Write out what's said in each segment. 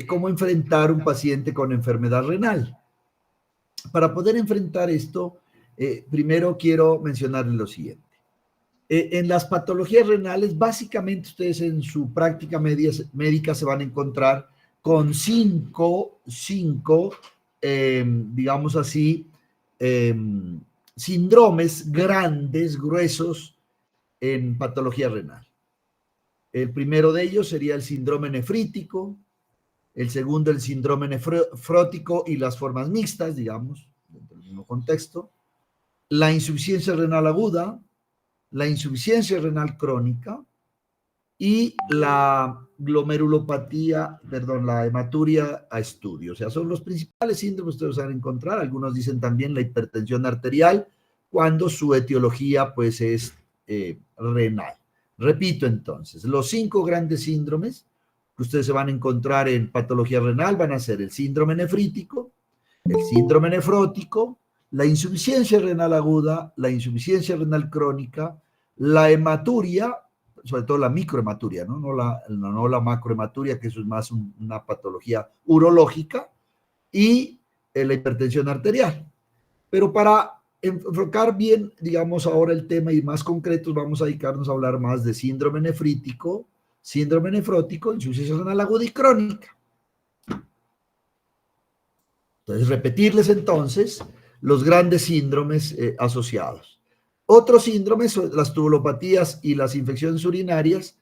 cómo enfrentar un paciente con enfermedad renal. Para poder enfrentar esto, primero quiero mencionarles lo siguiente. En las patologías renales, básicamente ustedes en su práctica médica se van a encontrar con cinco digamos así, síndromes grandes, gruesos en patología renal. El primero de ellos sería el síndrome nefrítico, el segundo el síndrome nefrótico y las formas mixtas, digamos, dentro del mismo contexto, la insuficiencia renal aguda, la insuficiencia renal crónica y la glomerulopatía, perdón, la hematuria a estudio. O sea, son los principales síndromes que ustedes van a encontrar. Algunos dicen también la hipertensión arterial, cuando su etiología pues es renal. Repito entonces, los 5 grandes síndromes que ustedes se van a encontrar en patología renal van a ser el síndrome nefrítico, el síndrome nefrótico, la insuficiencia renal aguda, la insuficiencia renal crónica, la hematuria, sobre todo la microhematuria, no la macrohematuria, que eso es más una patología urológica, y la hipertensión arterial. Pero para enfocar bien, digamos, ahora el tema y más concretos, vamos a dedicarnos a hablar más de síndrome nefrítico, síndrome nefrótico, insuficiencia renal aguda y crónica. Entonces, repetirles entonces los grandes síndromes asociados. Otros síndromes, las tubulopatías y las infecciones urinarias,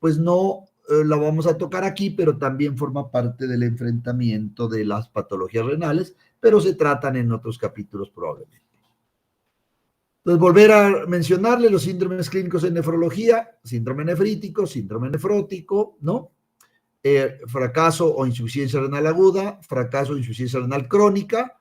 pues no la vamos a tocar aquí, pero también forma parte del enfrentamiento de las patologías renales, pero se tratan en otros capítulos probablemente. Entonces, volver a mencionarle los síndromes clínicos en nefrología, síndrome nefrítico, síndrome nefrótico, ¿no? Fracaso o insuficiencia renal aguda, fracaso o insuficiencia renal crónica,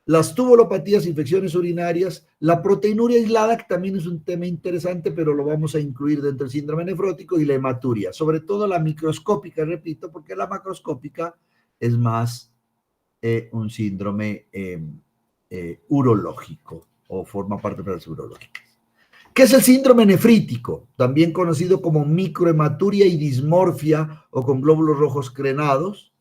las tubulopatías, infecciones urinarias, la proteinuria aislada, que también es un tema interesante, pero lo vamos a incluir dentro del síndrome nefrótico, y la hematuria, sobre todo la microscópica, repito, porque la macroscópica es más un síndrome urológico o forma parte de las urológicas. ¿Qué es el síndrome nefrítico? También conocido como microhematuria y dismorfia o con glóbulos rojos crenados.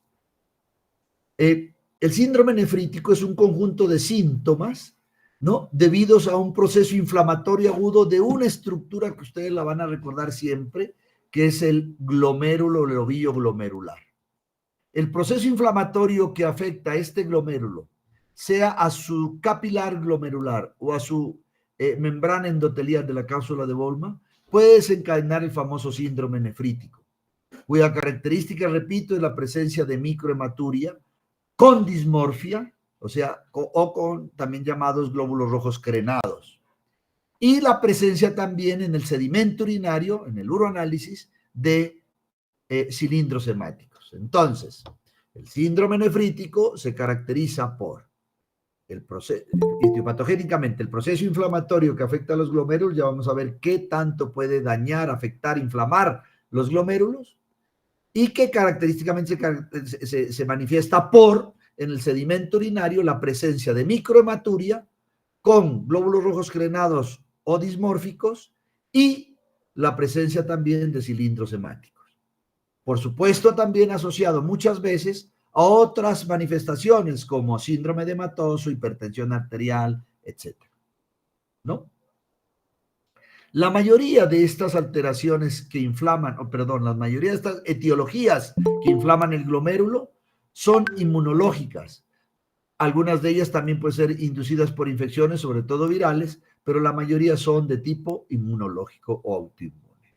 El síndrome nefrítico es un conjunto de síntomas, ¿no?, debidos a un proceso inflamatorio agudo de una estructura que ustedes la van a recordar siempre, que es el glomérulo o el ovillo glomerular. El proceso inflamatorio que afecta a este glomérulo, sea a su capilar glomerular o a su membrana endotelial de la cápsula de Volma, puede desencadenar el famoso síndrome nefrítico, cuya característica, repito, es la presencia de microhematuria con dismorfia, o sea, o con también llamados glóbulos rojos crenados, y la presencia también en el sedimento urinario, en el uroanálisis, de cilindros hemáticos. Entonces, el síndrome nefrítico se caracteriza por el proceso, etiopatogénicamente, el proceso inflamatorio que afecta a los glomérulos. Ya vamos a ver qué tanto puede dañar, afectar, inflamar los glomérulos, y que característicamente se manifiesta por, en el sedimento urinario, la presencia de microhematuria con glóbulos rojos crenados o dismórficos y la presencia también de cilindros hemáticos. Por supuesto, también asociado muchas veces a otras manifestaciones como síndrome de hematoso, hipertensión arterial, etc. ¿No? La mayoría de estas alteraciones que inflaman, la mayoría de estas etiologías que inflaman el glomérulo son inmunológicas. Algunas de ellas también pueden ser inducidas por infecciones, sobre todo virales, pero la mayoría son de tipo inmunológico o autoinmune.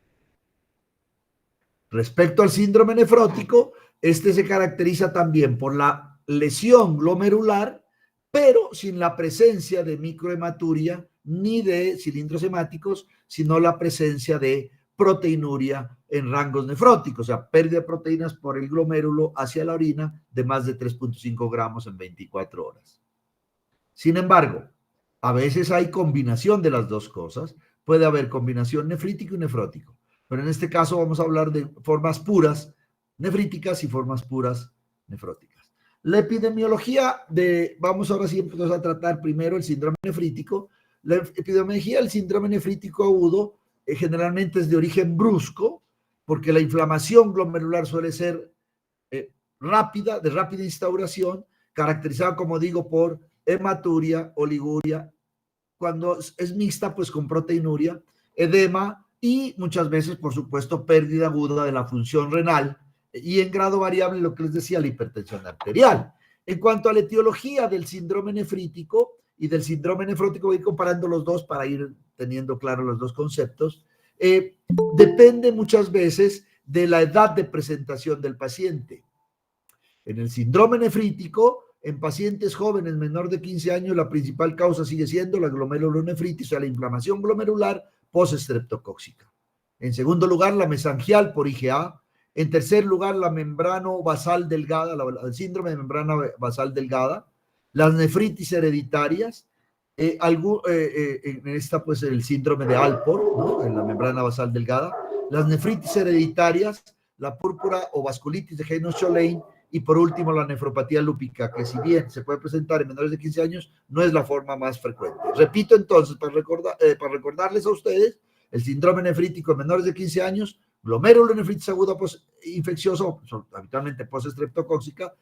Respecto al síndrome nefrótico, este se caracteriza también por la lesión glomerular, pero sin la presencia de microhematuria ni de cilindros hemáticos, sino la presencia de proteinuria en rangos nefróticos, o sea, pérdida de proteínas por el glomérulo hacia la orina de más de 3.5 gramos en 24 horas. Sin embargo, a veces hay combinación de las dos cosas. Puede haber combinación nefrítico y nefrótico, pero en este caso vamos a hablar de formas puras nefríticas y formas puras nefróticas. La epidemiología vamos ahora sí a tratar primero el síndrome nefrítico. La epidemiología del síndrome nefrítico agudo generalmente es de origen brusco, porque la inflamación glomerular suele ser rápida, de rápida instauración, caracterizada, como digo, por hematuria, oliguria, cuando es mixta, pues con proteinuria, edema y muchas veces, por supuesto, pérdida aguda de la función renal y en grado variable, lo que les decía, la hipertensión arterial. En cuanto a la etiología del síndrome nefrítico y del síndrome nefrótico, voy comparando los dos para ir teniendo claro los dos conceptos. Depende muchas veces de la edad de presentación del paciente. En el síndrome nefrítico, en pacientes jóvenes menor de 15 años, la principal causa sigue siendo la glomerulonefritis, o sea, la inflamación glomerular post-estreptocóxica. En segundo lugar, la mesangial por IgA. En tercer lugar, la membrano basal delgada, el síndrome de membrana basal delgada. Las nefritis hereditarias. En esta, pues, el síndrome de Alport, ¿no? En la membrana basal delgada. Las nefritis hereditarias, la púrpura o vasculitis de Heinz-Schönlein. Y por último, la nefropatía lúpica, que si bien se puede presentar en menores de 15 años, no es la forma más frecuente. Repito entonces, para recordarles a ustedes, el síndrome nefrítico en menores de 15 años, glomerulonefritis aguda infecciosa, habitualmente post-estreptocóxica,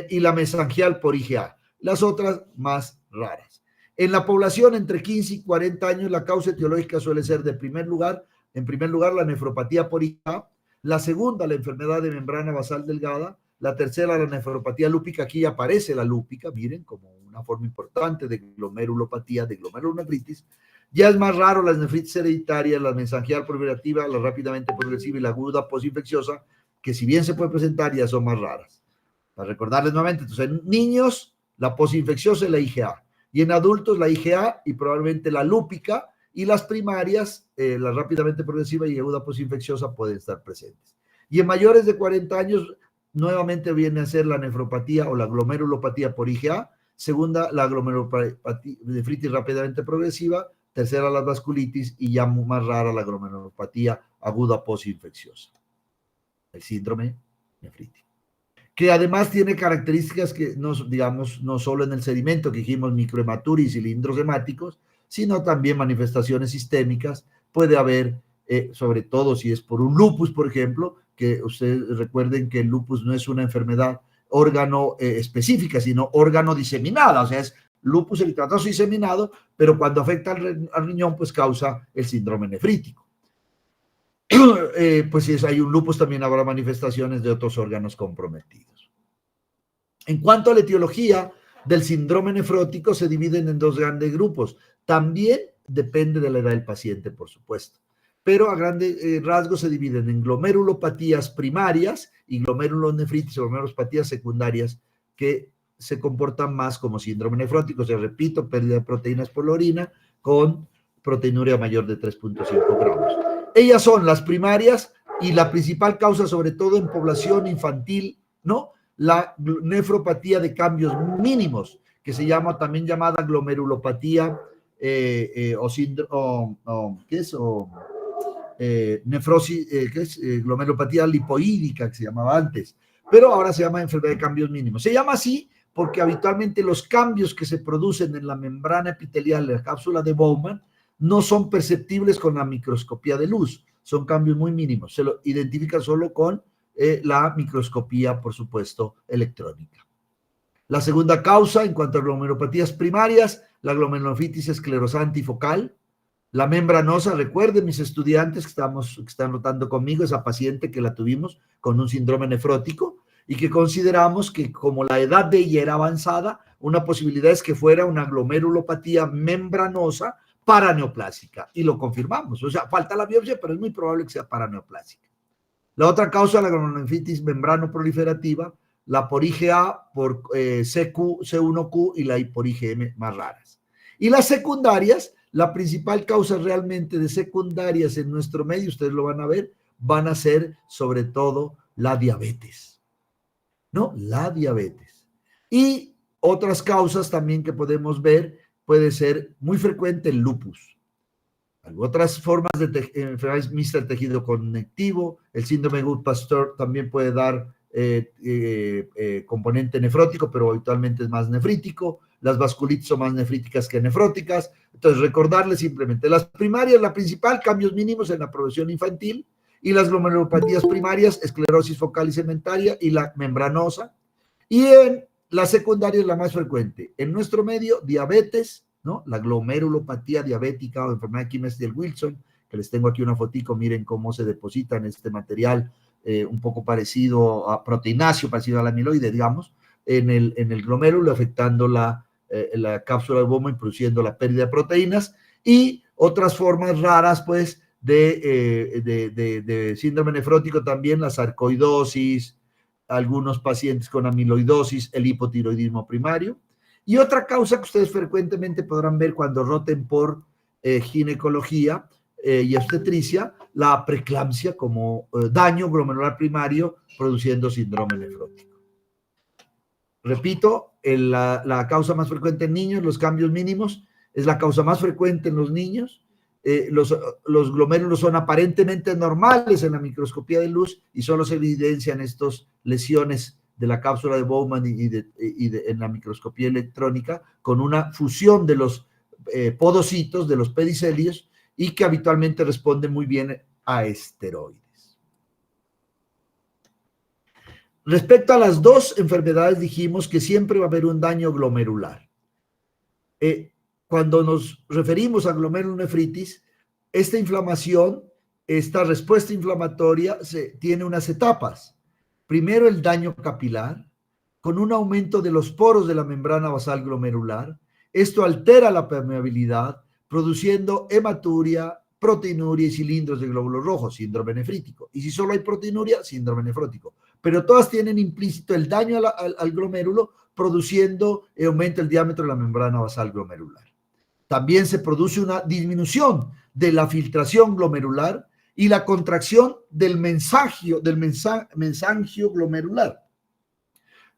y la mesangial por IgA. Las otras más raras. En la población entre 15 y 40 años, la causa etiológica suele ser en primer lugar, la nefropatía por IgA, la segunda, la enfermedad de membrana basal delgada, la tercera, la nefropatía lúpica. Aquí aparece la lúpica, miren, como una forma importante de glomerulopatía, de glomerulonefritis. Ya es más raro las nefritis hereditarias, la mesangial proliferativa, la rápidamente progresiva y la aguda posinfecciosa, que si bien se puede presentar, ya son más raras. Para recordarles nuevamente, entonces en niños, la posinfecciosa y la IgA. Y en adultos, la IgA y probablemente la lúpica, y las primarias, la rápidamente progresiva y aguda posinfecciosa, pueden estar presentes. Y en mayores de 40 años, nuevamente viene a ser la nefropatía o la glomerulopatía por IgA, segunda, la glomerulopatía nefritis rápidamente progresiva, tercera, la vasculitis y ya más rara, la glomerulopatía aguda posinfecciosa, el síndrome nefrítico, que además tiene características que no, digamos, no solo en el sedimento que dijimos microhematuria y cilindros hemáticos, sino también manifestaciones sistémicas. Puede haber, sobre todo si es por un lupus, por ejemplo, que ustedes recuerden que el lupus no es una enfermedad órgano específica, sino órgano diseminada, o sea, es lupus eritematoso diseminado, pero cuando afecta al riñón, pues causa el síndrome nefrítico. Pues si hay un lupus, también habrá manifestaciones de otros órganos comprometidos. En cuanto a la etiología del síndrome nefrótico, se dividen en dos grandes grupos. También depende de la edad del paciente, por supuesto, pero a grandes rasgos se dividen en glomerulopatías primarias y glomerulonefritis o glomerulopatías secundarias, que se comportan más como síndrome nefrótico. O sea, repito, pérdida de proteínas por la orina con proteinuria mayor de 3.5 gramos. Ellas son las primarias y la principal causa, sobre todo en población infantil, ¿no? La nefropatía de cambios mínimos, que se llama también llamada glomerulopatía o síndrome, ¿qué es? Nefrosis, ¿qué es? Glomerulopatía lipoídica, que se llamaba antes, pero ahora se llama enfermedad de cambios mínimos. Se llama así porque habitualmente los cambios que se producen en la membrana epitelial de la cápsula de Bowman no son perceptibles con la microscopía de luz, son cambios muy mínimos, se lo identifica solo con la microscopía, por supuesto, electrónica. La segunda causa, en cuanto a glomerulopatías primarias, la glomerulonefritis esclerosante y focal. La membranosa, recuerden mis estudiantes que están notando conmigo, esa paciente que la tuvimos con un síndrome nefrótico y que consideramos que como la edad de ella era avanzada, una posibilidad es que fuera una glomerulopatía membranosa paraneoplásica, y lo confirmamos. O sea, falta la biopsia, pero es muy probable que sea paraneoplásica. La otra causa, la glomerulonefritis membrano proliferativa, la por IgA, por C1Q y la por IgM más raras. Y las secundarias, la principal causa realmente de secundarias en nuestro medio, ustedes lo van a ver, van a ser sobre todo la diabetes, ¿no? La diabetes. Y otras causas también que podemos ver, puede ser muy frecuente el lupus. Otras formas de enfermedades mixtas del tejido conectivo, el síndrome de Gould-Pasteur también puede dar componente nefrótico, pero habitualmente es más nefrítico. Las vasculitis son más nefríticas que nefróticas. Entonces, recordarles simplemente, las primarias, la principal, cambios mínimos en la progresión infantil, y las glomerulopatías primarias, esclerosis focal y segmentaria y la membranosa. Y en la secundaria es la más frecuente. En nuestro medio, diabetes, ¿no? La glomerulopatía diabética o enfermedad de Kimmel-Wilson, que les tengo aquí una fotico, miren cómo se deposita en este material un poco parecido a proteináceo, parecido al amiloide, digamos, en el glomérulo, afectando la cápsula de Bowman, produciendo la pérdida de proteínas, y otras formas raras, pues, de síndrome nefrótico también, la sarcoidosis, algunos pacientes con amiloidosis, el hipotiroidismo primario. Y otra causa que ustedes frecuentemente podrán ver cuando roten por ginecología y obstetricia, la preeclampsia como daño glomerular primario produciendo síndrome nefrótico. Repito, la causa más frecuente en niños, los cambios mínimos, es la causa más frecuente en los niños. Los glomérulos son aparentemente normales en la microscopía de luz y solo se evidencian estas lesiones de la cápsula de Bowman en la microscopía electrónica con una fusión de los podocitos, de los pedicelios, y que habitualmente responden muy bien a esteroides. Respecto a las dos enfermedades, dijimos que siempre va a haber un daño glomerular. Cuando nos referimos a glomerulonefritis, esta inflamación, esta respuesta inflamatoria tiene unas etapas. Primero, el daño capilar, con un aumento de los poros de la membrana basal glomerular. Esto altera la permeabilidad, produciendo hematuria, proteinuria y cilindros de glóbulos rojos, síndrome nefrítico. Y si solo hay proteinuria, síndrome nefrótico. Pero todas tienen implícito el daño al glomérulo, produciendo aumento del diámetro de la membrana basal glomerular. También se produce una disminución de la filtración glomerular y la contracción del mensangio glomerular,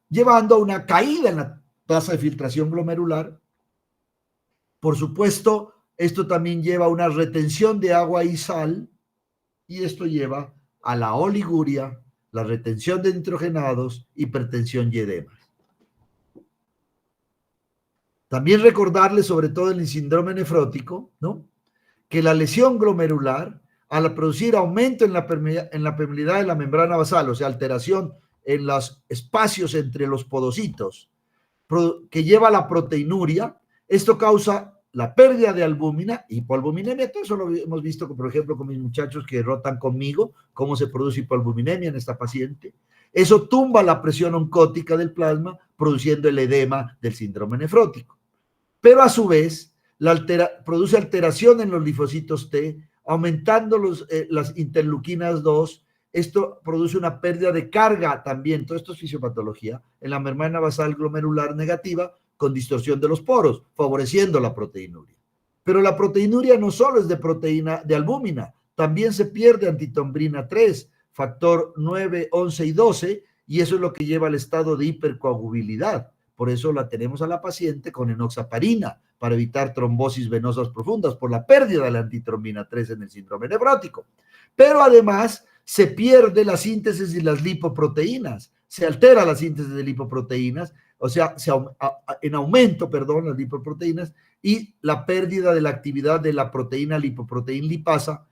llevando a una caída en la tasa de filtración glomerular. Por supuesto, esto también lleva a una retención de agua y sal, y esto lleva a la oliguria, la retención de nitrogenados, hipertensión y edema. También recordarles, sobre todo en el síndrome nefrótico, ¿no?, que la lesión glomerular, al producir aumento en la permeabilidad de la membrana basal, o sea, alteración en los espacios entre los podocitos, que lleva a la proteinuria, esto causa la pérdida de albúmina, hipoalbuminemia. Todo eso lo hemos visto, por ejemplo, con mis muchachos que rotan conmigo, cómo se produce hipoalbuminemia en esta paciente. Eso tumba la presión oncótica del plasma, produciendo el edema del síndrome nefrótico. Pero a su vez, produce alteración en los linfocitos T, aumentando las interleuquinas 2. Esto produce una pérdida de carga también, todo esto es fisiopatología, en la membrana basal glomerular negativa, con distorsión de los poros, favoreciendo la proteinuria. Pero la proteinuria no solo es de proteína de albúmina, también se pierde antitombina 3, factor 9, 11 y 12, y eso es lo que lleva al estado de hipercoagulabilidad. Por eso la tenemos a la paciente con enoxaparina, para evitar trombosis venosas profundas por la pérdida de la antitrombina 3 en el síndrome nefrótico. Pero además se pierde la síntesis de las lipoproteínas, se altera la síntesis de lipoproteínas, o sea, en aumento, perdón, las lipoproteínas, y la pérdida de la actividad de la proteína lipoproteína lipasa,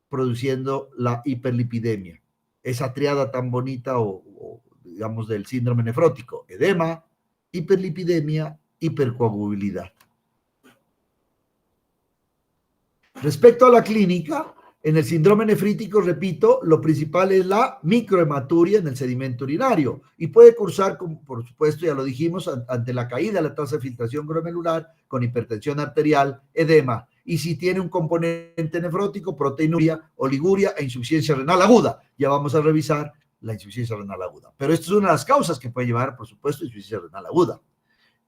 produciendo la hiperlipidemia. Esa triada tan bonita o digamos del síndrome nefrótico: edema, hiperlipidemia, hipercoagulabilidad. Respecto a la clínica, en el síndrome nefrítico, repito, lo principal es la microhematuria en el sedimento urinario y puede cursar, por supuesto, ya lo dijimos, ante la caída de la tasa de filtración glomerular, con hipertensión arterial, edema, y si tiene un componente nefrótico, proteinuria, oliguria e insuficiencia renal aguda. Ya vamos a revisar la insuficiencia renal aguda. Pero esto es una de las causas que puede llevar, por supuesto, insuficiencia renal aguda.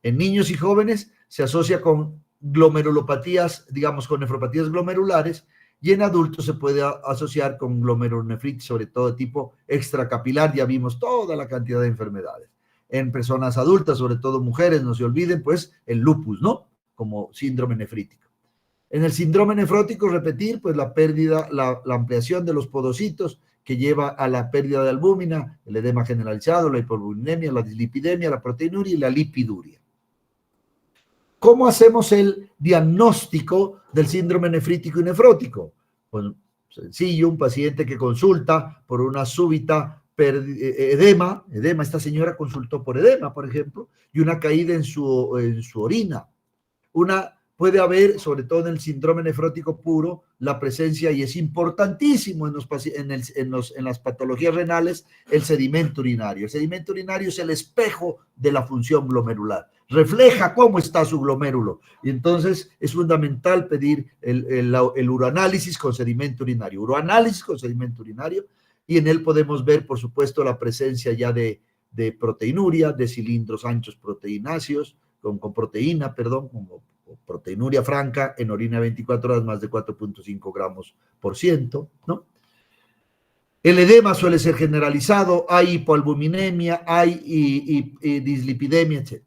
En niños y jóvenes se asocia con glomerulopatías, digamos, con nefropatías glomerulares, y en adultos se puede asociar con glomerulonefritis, sobre todo de tipo extracapilar. Ya vimos toda la cantidad de enfermedades. En personas adultas, sobre todo mujeres, no se olviden, pues, el lupus, ¿no?, como síndrome nefrítico. En el síndrome nefrótico, repetir, pues la pérdida, la ampliación de los podocitos, que lleva a la pérdida de albúmina, el edema generalizado, la hipoalbuminemia, la dislipidemia, la proteinuria y la lipiduria. ¿Cómo hacemos el diagnóstico del síndrome nefrítico y nefrótico? Pues Sencillo, un paciente que consulta por una súbita edema, esta señora consultó por edema, por ejemplo, y una caída en su orina. Puede haber, sobre todo en el síndrome nefrótico puro, la presencia, y es importantísimo en las patologías renales, el sedimento urinario. El sedimento urinario es el espejo de la función glomerular, refleja cómo está su glomérulo, y entonces es fundamental pedir el uroanálisis con sedimento urinario, y en él podemos ver, por supuesto, la presencia ya de proteinuria, de cilindros anchos proteináceos, con proteína, perdón, como proteinuria franca en orina 24 horas, más de 4.5 gramos por ciento, ¿no? El edema suele ser generalizado, hay hipoalbuminemia, hay dislipidemia, etc.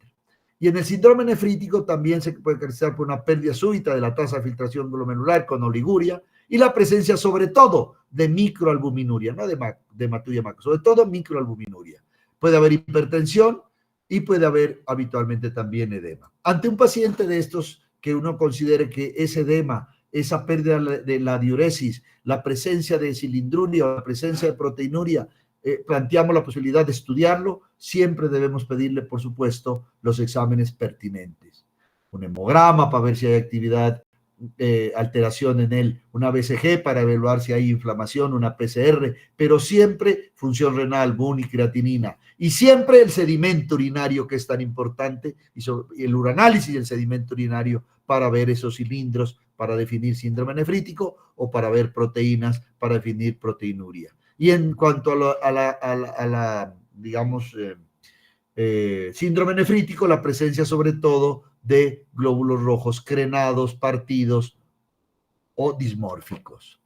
Y en el síndrome nefrítico también se puede caracterizar por una pérdida súbita de la tasa de filtración glomerular con oliguria y la presencia sobre todo de microalbuminuria, no de hematuria macro, sobre todo microalbuminuria. Puede haber hipertensión y puede haber habitualmente también edema. Ante un paciente de estos que uno considere que ese edema, esa pérdida de la diuresis, la presencia de cilindruria o la presencia de proteinuria, planteamos la posibilidad de estudiarlo, siempre debemos pedirle, por supuesto, los exámenes pertinentes. Un hemograma para ver si hay actividad, alteración en él, una BCG para evaluar si hay inflamación, una PCR, pero siempre función renal, BUN y creatinina, y siempre el sedimento urinario, que es tan importante, y el uranálisis del sedimento urinario para ver esos cilindros, para definir síndrome nefrítico, o para ver proteínas, para definir proteinuria. Y en cuanto a la digamos, síndrome nefrítico, la presencia sobre todo de glóbulos rojos crenados, partidos o dismórficos.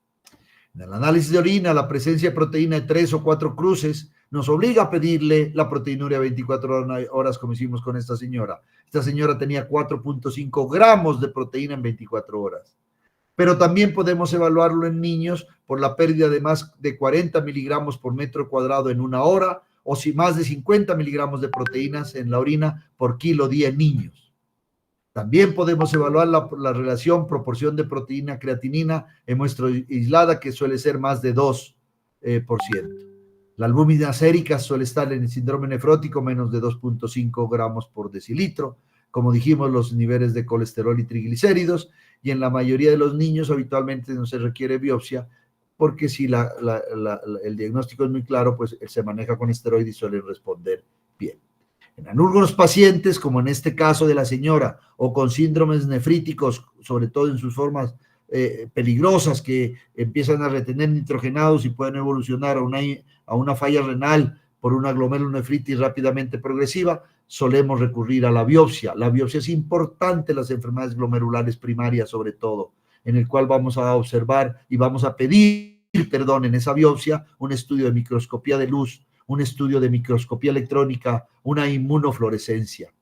En el análisis de orina, la presencia de proteína de 3 o 4 cruces nos obliga a pedirle la proteinuria 24 horas, como hicimos con esta señora. Esta señora tenía 4.5 gramos de proteína en 24 horas. Pero también podemos evaluarlo en niños por la pérdida de más de 40 miligramos por metro cuadrado en una hora, o si más de 50 miligramos de proteínas en la orina por kilo día en niños. También podemos evaluar la relación proporción de proteína-creatinina en muestra aislada, que suele ser más de 2%. La albúmina sérica suele estar en el síndrome nefrótico menos de 2.5 gramos por decilitro. Como dijimos, los niveles de colesterol y triglicéridos, y en la mayoría de los niños habitualmente no se requiere biopsia, porque si el diagnóstico es muy claro, pues se maneja con esteroides y suelen responder bien. En algunos pacientes, como en este caso de la señora, o con síndromes nefríticos, sobre todo en sus formas peligrosas, que empiezan a retener nitrogenados y pueden evolucionar a una falla renal por una glomerulonefritis rápidamente progresiva, solemos recurrir a la biopsia. La biopsia es importante en las enfermedades glomerulares primarias, sobre todo, en el cual vamos a observar y vamos a pedir, en esa biopsia, un estudio de microscopía de luz, un estudio de microscopía electrónica, una inmunofluorescencia.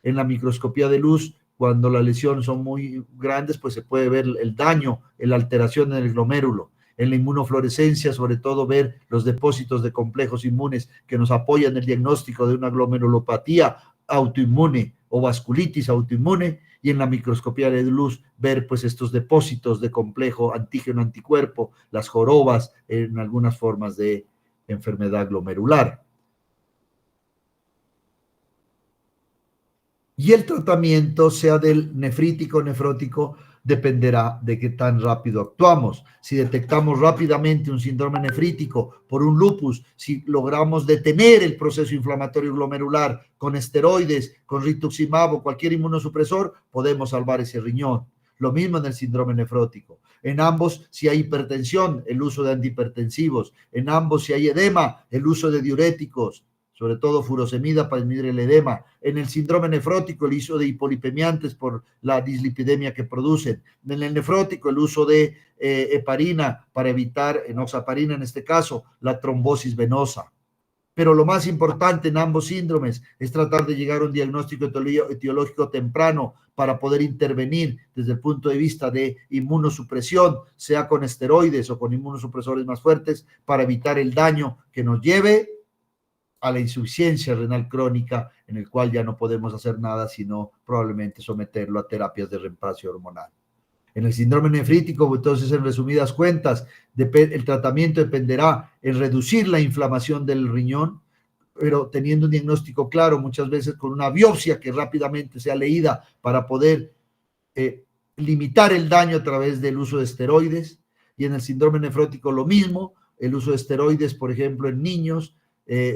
En la microscopía de luz, cuando las lesiones son muy grandes, pues se puede ver el daño, la alteración en el glomérulo. En la inmunofluorescencia, sobre todo, ver los depósitos de complejos inmunes que nos apoyan en el diagnóstico de una glomerulopatía autoinmune o vasculitis autoinmune, y en la microscopía de luz ver pues estos depósitos de complejo antígeno-anticuerpo, las jorobas en algunas formas de enfermedad glomerular. Y el tratamiento, sea del nefrítico o nefrótico, dependerá de qué tan rápido actuamos. Si detectamos rápidamente un síndrome nefrítico por un lupus, si logramos detener el proceso inflamatorio glomerular con esteroides, con rituximab o cualquier inmunosupresor, podemos salvar ese riñón. Lo mismo en el síndrome nefrótico. En ambos, si hay hipertensión, el uso de antihipertensivos. En ambos, si hay edema, el uso de diuréticos, sobre todo furosemida para disminuir el edema. En el síndrome nefrótico, el uso de hipolipemiantes por la dislipidemia que producen. En el nefrótico, el uso de heparina para evitar, enoxaparina en este caso, la trombosis venosa. Pero lo más importante en ambos síndromes es tratar de llegar a un diagnóstico etiológico temprano para poder intervenir desde el punto de vista de inmunosupresión, sea con esteroides o con inmunosupresores más fuertes, para evitar el daño que nos lleve a la insuficiencia renal crónica, en el cual ya no podemos hacer nada sino probablemente someterlo a terapias de reemplazo hormonal. En el síndrome nefrítico, entonces, en resumidas cuentas, el tratamiento dependerá en reducir la inflamación del riñón, pero teniendo un diagnóstico claro, muchas veces con una biopsia que rápidamente sea leída para poder limitar el daño a través del uso de esteroides. Y en el síndrome nefrótico lo mismo, el uso de esteroides, por ejemplo, en niños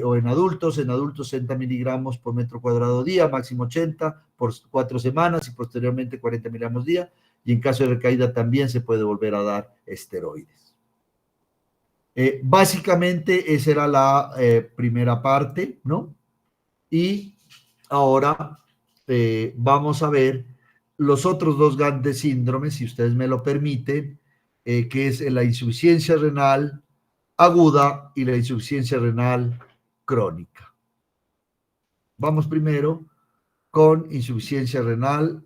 o en adultos 60 miligramos por metro cuadrado día, máximo 80 por 4 semanas y posteriormente 40 miligramos día. Y en caso de recaída también se puede volver a dar esteroides. Básicamente esa era la primera parte, ¿no? Y ahora vamos a ver los otros dos grandes síndromes, si ustedes me lo permiten, que es la insuficiencia renal aguda y la insuficiencia renal crónica. Vamos primero con insuficiencia renal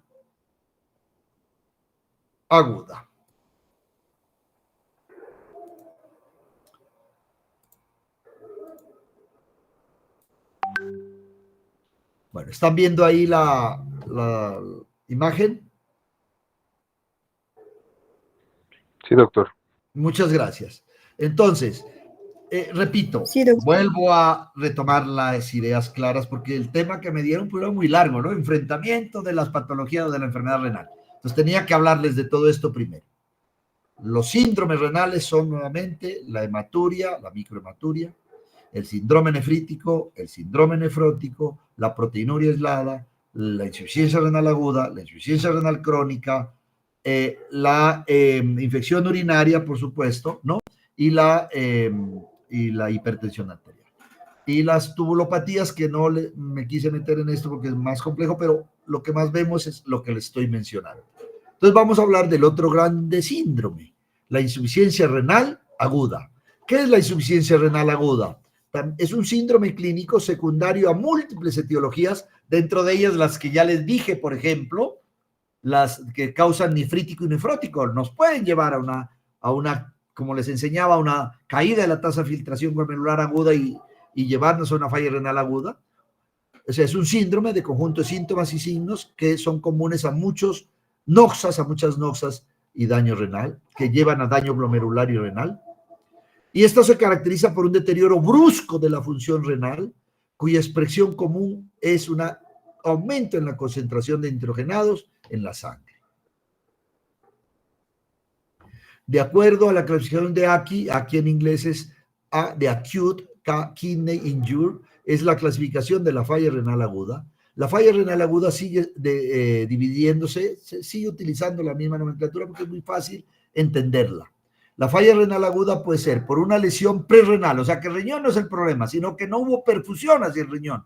aguda. Bueno, ¿están viendo ahí la imagen? Sí, doctor. Muchas gracias. Entonces, repito, Sí, doctor. vuelvo a retomar las ideas claras porque el tema que me dieron fue muy largo, ¿no? Enfrentamiento de las patologías de la enfermedad renal. Entonces tenía que hablarles de todo esto primero. Los síndromes renales son nuevamente la hematuria, la microhematuria, el síndrome nefrítico, el síndrome nefrótico, la proteinuria aislada, la insuficiencia renal aguda, la insuficiencia renal crónica, la infección urinaria, por supuesto, ¿no? Y la hipertensión arterial. Y las tubulopatías, que no me quise meter en esto porque es más complejo, pero lo que más vemos es lo que les estoy mencionando. Entonces vamos a hablar del otro grande síndrome, la insuficiencia renal aguda. ¿Qué es la insuficiencia renal aguda? Es un síndrome clínico secundario a múltiples etiologías, dentro de ellas las que ya les dije, por ejemplo, las que causan nefrítico y nefrótico, nos pueden llevar a una, como les enseñaba, a una caída de la tasa de filtración glomerular aguda y llevarnos a una falla renal aguda. O sea, es un síndrome de conjunto de síntomas y signos que son comunes a muchas noxas y daño renal, que llevan a daño glomerular y renal. Y esto se caracteriza por un deterioro brusco de la función renal, cuya expresión común es un aumento en la concentración de nitrogenados en la sangre. De acuerdo a la clasificación de aquí en inglés es de Acute Kidney Injury, es la clasificación de la falla renal aguda. La falla renal aguda sigue dividiéndose, se sigue utilizando la misma nomenclatura porque es muy fácil entenderla. La falla renal aguda puede ser por una lesión prerrenal, o sea que el riñón no es el problema, sino que no hubo perfusión hacia el riñón.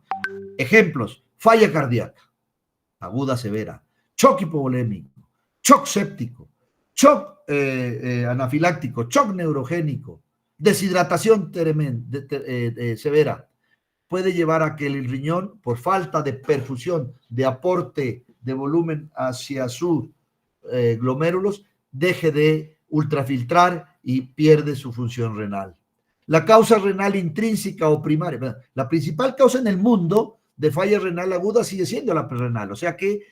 Ejemplos: falla cardíaca, aguda severa, shock hipovolémico, shock séptico, shock anafiláctico, shock neurogénico, deshidratación severa. Puede llevar a que el riñón, por falta de perfusión, de aporte de volumen hacia sus glomérulos, deje de ultrafiltrar y pierde su función renal. La causa renal intrínseca o primaria, la principal causa en el mundo de falla renal aguda sigue siendo la prerrenal, o sea que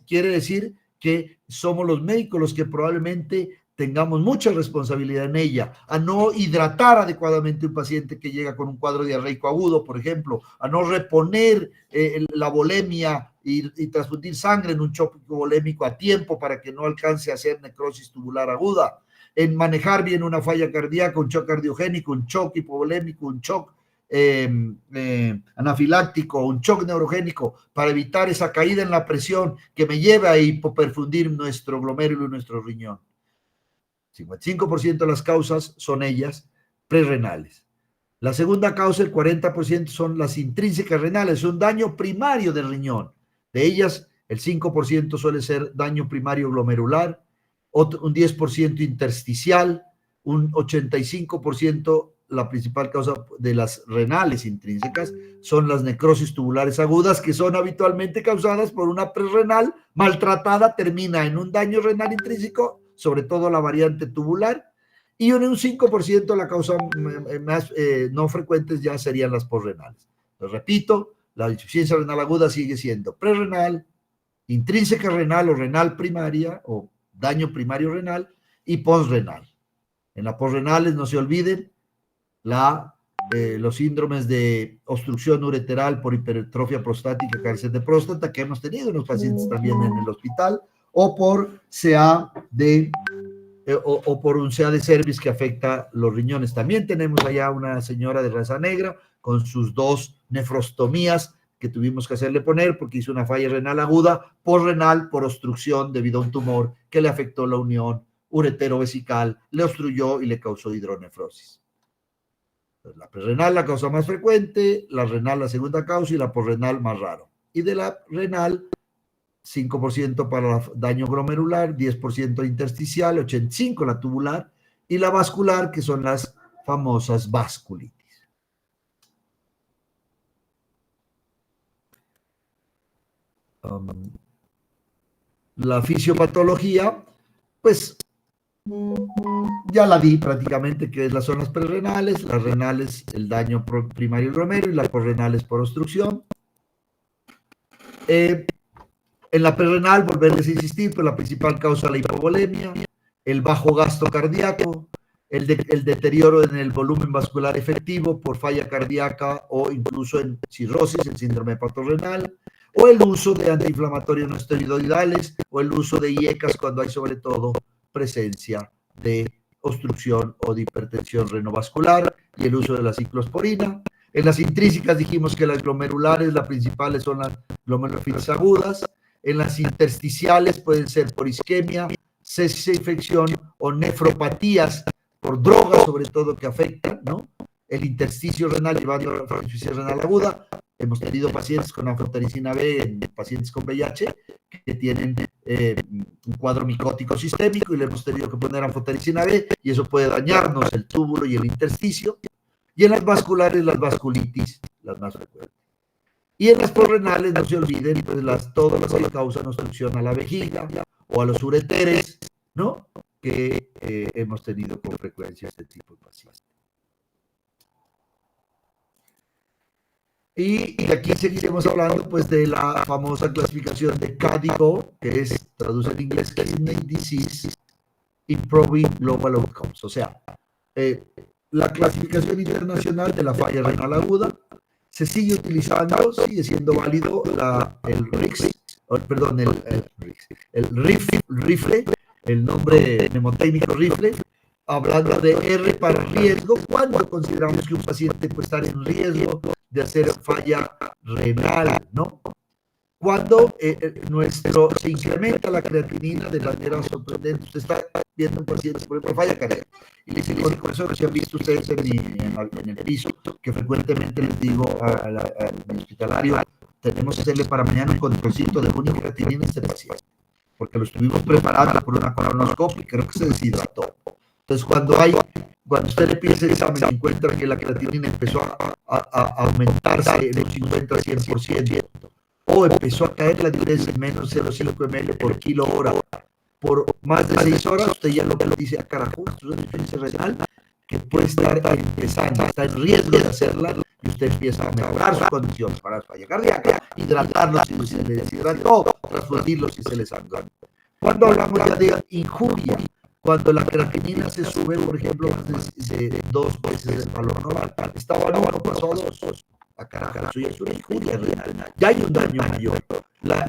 quiere decir que somos los médicos los que probablemente tengamos mucha responsabilidad en ella, a no hidratar adecuadamente un paciente que llega con un cuadro diarreico agudo, por ejemplo, a no reponer la volemia y transfundir sangre en un shock hipovolémico a tiempo para que no alcance a hacer necrosis tubular aguda, en manejar bien una falla cardíaca, un shock cardiogénico, un shock hipovolémico, un shock anafiláctico, un shock neurogénico, para evitar esa caída en la presión que me lleva a hipoperfundir nuestro glomérulo y nuestro riñón. 55% de las causas son ellas prerrenales. La segunda causa, el 40%, son las intrínsecas renales, un daño primario del riñón. De ellas, el 5% suele ser daño primario glomerular, un 10% intersticial, un 85%, la principal causa de las renales intrínsecas son las necrosis tubulares agudas, que son habitualmente causadas por una prerrenal maltratada, termina en un daño renal intrínseco, sobre todo la variante tubular, y en un 5% la causa más no frecuentes ya serían las posrenales. Lo repito, la insuficiencia renal aguda sigue siendo prerrenal, intrínseca renal o renal primaria o daño primario renal y postrenal. En la postrenales, no se olviden, los síndromes de obstrucción ureteral por hipertrofia prostática, cáncer de próstata, que hemos tenido en los pacientes también en el hospital, o por o por un CA de cervix que afecta los riñones. También tenemos allá una señora de raza negra con sus 2 nefrostomías que tuvimos que hacerle poner porque hizo una falla renal aguda, postrenal por obstrucción debido a un tumor que le afectó la unión uretero-vesical, le obstruyó y le causó hidronefrosis. La prerrenal la causa más frecuente, la renal la segunda causa y la postrenal más raro. Y de la renal, 5% para daño glomerular, 10% intersticial, 85% la tubular y la vascular, que son las famosas vasculitis. La fisiopatología, pues ya la di prácticamente, que son las prerrenales, las renales, el daño primario y glomerular, y las postrenales por obstrucción. En la prerrenal, volverles a insistir, pero la principal causa la hipovolemia, el bajo gasto cardíaco, el deterioro en el volumen vascular efectivo por falla cardíaca o incluso en cirrosis, el síndrome hepatorenal, o el uso de antiinflamatorios no esteroidales o el uso de IECAS cuando hay sobre todo presencia de obstrucción o de hipertensión renovascular y el uso de la ciclosporina. En las intrínsecas dijimos que las glomerulares, las principales son las glomerulofilias agudas. En las intersticiales pueden ser por isquemia, sepsis e infección o nefropatías por drogas, sobre todo, que afectan, ¿no? El intersticio renal llevando a la insuficiencia renal aguda. Hemos tenido pacientes con anfotericina B, en pacientes con VIH, que tienen un cuadro micótico sistémico y le hemos tenido que poner anfotericina B y eso puede dañarnos el túbulo y el intersticio. Y en las vasculares, las vasculitis, las más frecuentes. Y en las postrenales, no se olviden, pues todas las que causan obstrucción a la vejiga o a los ureteres, ¿no? Que hemos tenido con frecuencia este tipo de pacientes. Y aquí seguiremos hablando pues de la famosa clasificación de KDIGO, que es, traduce en inglés, Kidney Disease Improving Global Outcomes. O sea, la clasificación internacional de la falla renal aguda se sigue utilizando, sigue siendo válido el RIFLE, el nombre mnemotécnico RIFLE, hablando de R para riesgo, cuando consideramos que un paciente puede estar en riesgo de hacer falla renal, ¿no? Cuando se incrementa la creatinina de manera sorprendente. Usted está viendo un paciente, por ejemplo, falla cardíaca, y le dice, con eso que se han visto ustedes en el piso, que frecuentemente les digo al hospitalario, tenemos que hacerle para mañana un controlcito de única creatinina a este paciente, porque lo estuvimos preparando por una colonoscopia y creo que se deshidrató. Entonces, cuando usted le pide ese examen y encuentra que la creatinina empezó a aumentarse en un 50-100%, o empezó a caer la diuresis en menos 0,5 ml por kilo hora por más de 6 horas, usted ya lo que le dice, carajo, esto es una insuficiencia renal que puede estar empezando, está en riesgo de hacerla, y usted empieza a mejorar su condición para la falla cardíaca, hidratarlo si se le deshidrató, transfundirlo si se le sangró. Cuando hablamos ya de injuria, cuando la creatinina se sube, por ejemplo, más de 2 veces el valor normal, estaba en 1, pasó a 2. A carajo, eso ya es una injuria renal. Ya hay un daño mayor. La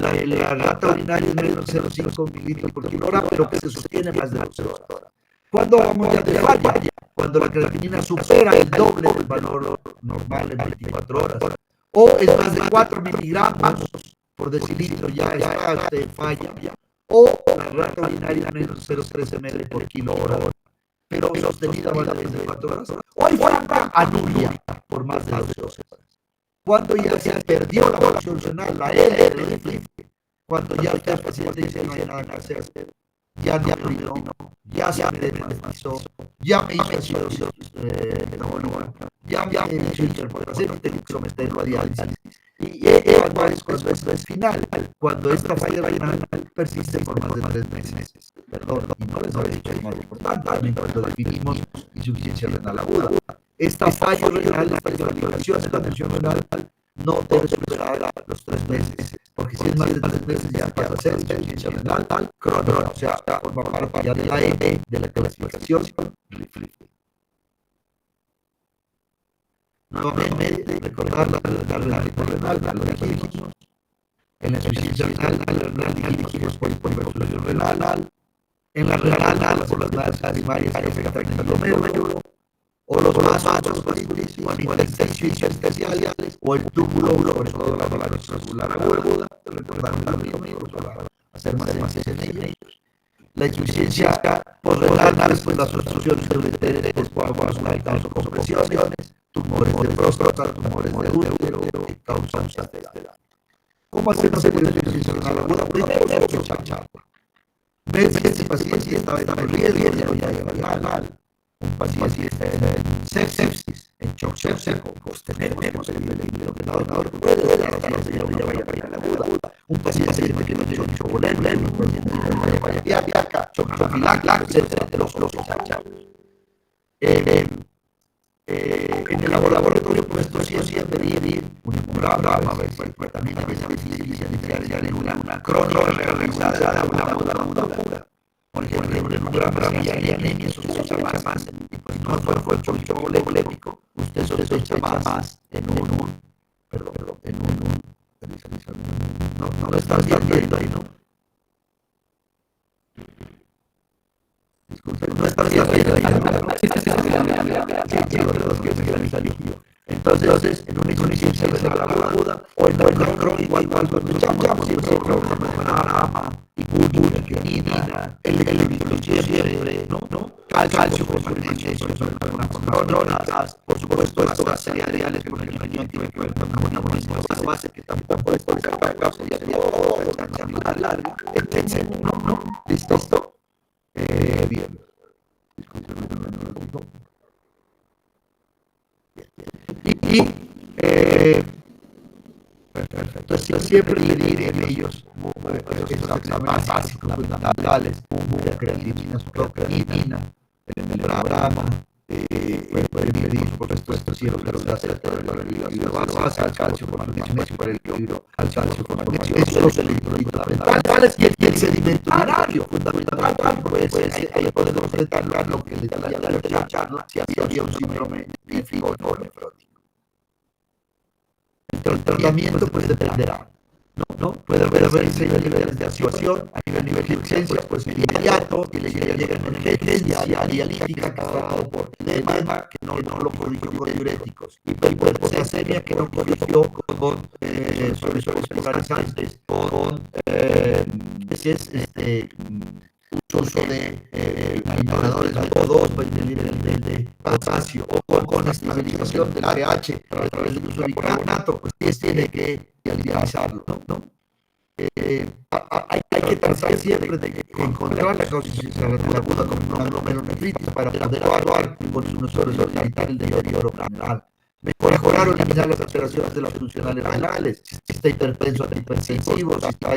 rata urinaria es menos de 0,5 mililitros por kilo hora, pero que se sostiene más de 12 horas. ¿Cuándo vamos ya de falla? Cuando la creatinina supera el doble del valor normal en 24 horas. O es más de 4 miligramos por decilitro, ya está en falla. O la rata urinaria es menos de 0,13 ml por kilo hora, pero sostenida más de 24 horas. O hay falla anuria por más de 12 horas. Cuando ya se perdió la función renal, la L, cuando ya el paciente dice no hay nada que hacer, ya me orinó, ya se me desmatizó, ya me hizo ácido ya me hizo interpretación y tengo que someterlo a diálisis. Y cuando es final, cuando esta falla renal persiste por más de 3 meses. Perdón, y no les había dicho lo más importante, también cuando definimos insuficiencia renal aguda. Esta falla renal, esta clasificación de la función renal, no debe superar los 3 meses, porque si es tienes más de 3 meses ya pasa a ser insuficiencia renal crónica, o sea, forma parte ya de la E de la clasificación RIF. Nuevamente, recordar la renal, lo dijimos. En la insuficiencia renal dijimos por hiperflujo renal. En la renal, por las más primarias que afectan el glomérulo, o los vasoditis, o intersticiales, o el túbulo, sobre todo la variación celular aguda, recordar lo mismo para hacer más énfasis en ellos. La insuficiencia posrenal, pues las obstrucciones de ureteres, coágulos o compresiones, tumores de próstata, tumores de útero, que causan ceguera. ¿Cómo hacemos el insuficiencia renal aguda? Primero, sospecharla. Ver si este paciente estaba en riesgo de renal, un paciente está en sepsis, en shock séptico, pues tenemos el denominador puede dar la señal de aguda. Un paciente que no tiene shock polémico, un paciente que no tiene falla cardíaca, shock anafiláctico, etcétera, de los sospechamos. En el laboratorio, pues esto siempre pedir un hemograma, a ver si también a veces es difícil diferenciar en una crónica realizada de una pura. Por ejemplo, en un hemograma si hay anemia, sospecha más, y pues no fue shock polémico, usted sospecha más en un, no estás viendo ahí, ¿no? Disculpe, no estás viendo ahí, Entonces, en una insuficiencia renal aguda o en una crónica, igual sospechamos siempre hemograma, creatinina, electrolitos siempre, ¿no? Calcio, crónicas, por supuesto, estas cereales con el riñón tiene que ver con una base que tampoco es por esa causa, ya sería una larga, etcétera, ¿no? ¿Listo? Bien. Perfecto. Entonces, siempre le diré a ellos esos exámenes básicos, fundamentales, creatinina, supracreatinina, el hemograma, pueden medir, por supuesto, siempre los láseres basal, calcio, magnesio, para el hidro, calcio, magnesio, esos son los electrolitos fundamentales y el sedimento urinario, fundamental, pues ahí podemos detallar lo que le da la charla, si había un síndrome nífico o nefrótico. El tratamiento pues dependerá, ¿no? Puede haber seis niveles de actuación. A nivel de urgencia, pues inmediato, que le llega en emergencia dialítica causado por edema, que no lo corrigió con diuréticos, hiperpotasemia, que no corrigió con soluciones polarizantes, con uso de inhaladores de O2 para disminuir el nivel de potasio, o con estabilización del pH a través del uso de bicarbonato, pues tiene que dializarlo, ¿no? Hay que tratar siempre de encontrar la causa renal aguda como una glomerulonefritis para poder evaluar con unos soluciones sanitarios el deterioro renal. Mejorar o eliminar las alteraciones de las funcionales renales, si está hipertenso, antihipertensivo, si está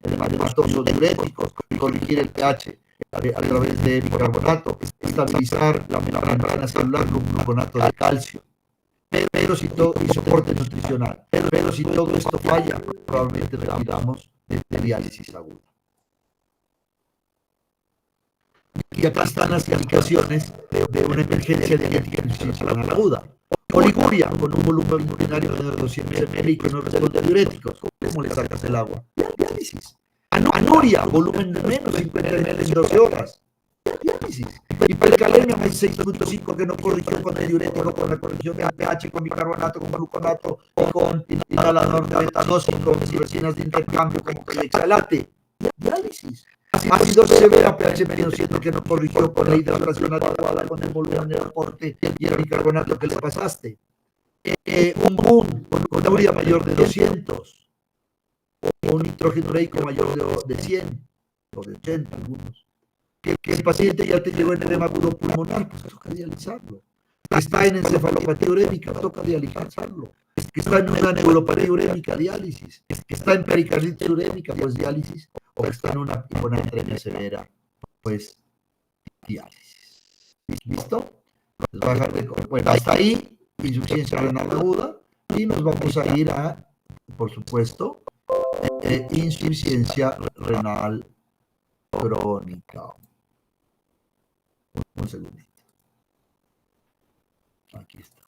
edematoso diuréticos, corregir el pH a través de bicarbonato, estabilizar la membrana celular con gluconato de calcio. Pero si todo, y soporte nutricional, pero si todo esto falla, probablemente requiramos de diálisis aguda. Y acá están las indicaciones de una emergencia dialítica en insuficiencia renal aguda. Oliguria, con un volumen urinario menor de 200 ml y que no responde a diuréticos. ¿Cómo le sacas el agua? Diálisis. Anuria, volumen de menos de 50 ml en 12 horas. Diálisis. Hipercalemia, más 6.5 que no corrigió con el diurético, con la corrección de pH, con bicarbonato, con gluconato, o con inhalador de beta-2 con resinas de intercambio como oxalate. Diálisis. Ácido severa, pH menos 7 que no corrigió con la hidratación adecuada, con el volumen de aporte y el bicarbonato que le pasaste. Un BUN con urea mayor de 200, o un nitrógeno ureico mayor de 100, o de 80 algunos. Que el paciente ya te llegó en edema agudo pulmonar, pues toca dializarlo. Está en encefalopatía urémica, toca dializarlo. Que está en una neuropatía urémica, diálisis. Que está en pericarditis urémica, pues diálisis. O está en una hiponatremia severa, pues diálisis. ¿Listo? Bueno, hasta ahí, insuficiencia renal aguda, y nos vamos a ir a, por supuesto, insuficiencia renal crónica. Un segundito. Aquí está.